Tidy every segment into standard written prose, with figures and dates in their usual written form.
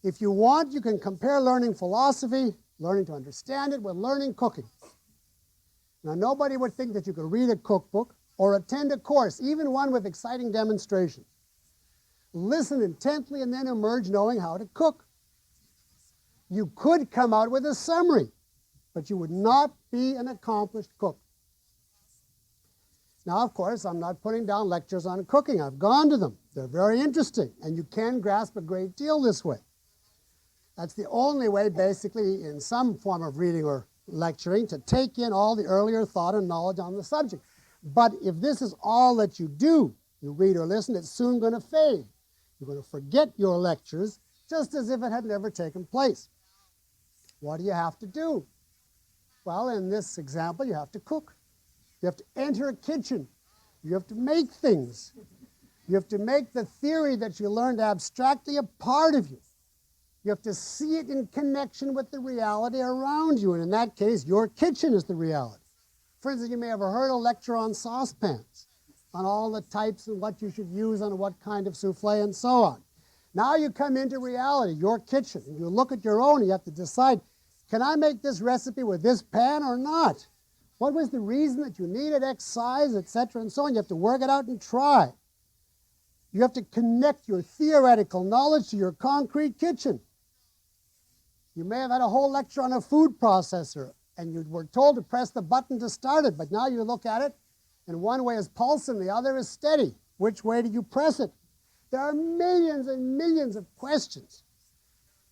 If you want, you can compare learning philosophy, learning to understand it, with learning cooking. Now, nobody would think that you could read a cookbook or attend a course, even one with exciting demonstrations, listen intently, and then emerge knowing how to cook. You could come out with a summary, but you would not be an accomplished cook. Now, of course, I'm not putting down lectures on cooking. I've gone to them. They're very interesting, and you can grasp a great deal this way. That's the only way, basically, in some form of reading or lecturing, to take in all the earlier thought and knowledge on the subject. But if this is all that you do, you read or listen, it's soon going to fade. You're going to forget your lectures just as if it had never taken place. What do you have to do? Well, in this example, you have to cook. You have to enter a kitchen. You have to make things. You have to make the theory that you learned abstractly a part of you. You have to see it in connection with the reality around you, and in that case, your kitchen is the reality. For instance, you may have heard a lecture on saucepans, on all the types and what you should use on what kind of souffle and so on. Now you come into reality, your kitchen, and you look at your own, and you have to decide, can I make this recipe with this pan or not? What was the reason that you needed X size, etc., and so on? You have to work it out and try. You have to connect your theoretical knowledge to your concrete kitchen. You may have had a whole lecture on a food processor, and you were told to press the button to start it, but now you look at it, and one way is pulse and the other is steady. Which way do you press it? There are millions and millions of questions.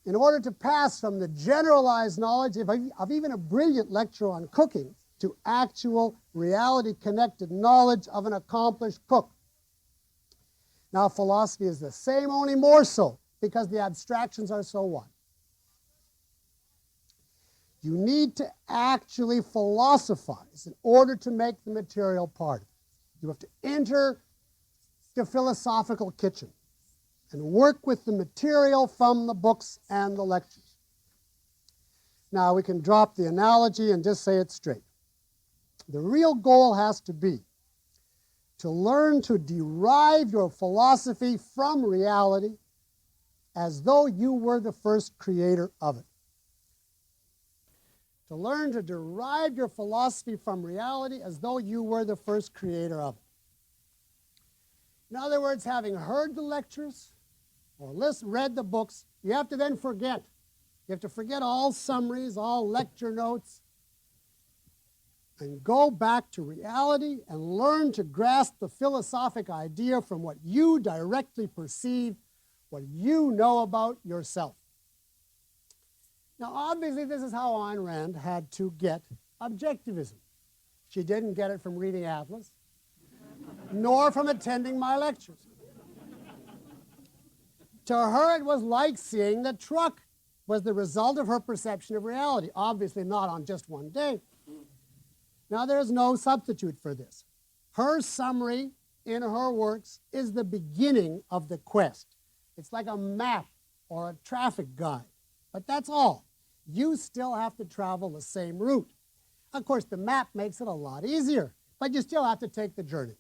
In order to pass from the generalized knowledge of even a brilliant lecture on cooking to actual reality-connected knowledge of an accomplished cook. Now, philosophy is the same, only more so, because the abstractions are so wide. You need to actually philosophize in order to make the material part of it. You have to enter the philosophical kitchen and work with the material from the books and the lectures. Now, we can drop the analogy and just say it straight. The real goal has to be to learn to derive your philosophy from reality as though you were the first creator of it. To learn to derive your philosophy from reality as though you were the first creator of it. In other words, having heard the lectures or read the books, you have to then forget. You have to forget all summaries, all lecture notes, and go back to reality and learn to grasp the philosophic idea from what you directly perceive, what you know about yourself. Now, obviously, this is how Ayn Rand had to get objectivism. She didn't get it from reading Atlas, nor from attending my lectures. To her, it was like seeing the truck was the result of her perception of reality, obviously not on just one day. Now, there's no substitute for this. Her summary in her works is the beginning of the quest. It's like a map or a traffic guide, but that's all. You still have to travel the same route. Of course, the map makes it a lot easier, but you still have to take the journey.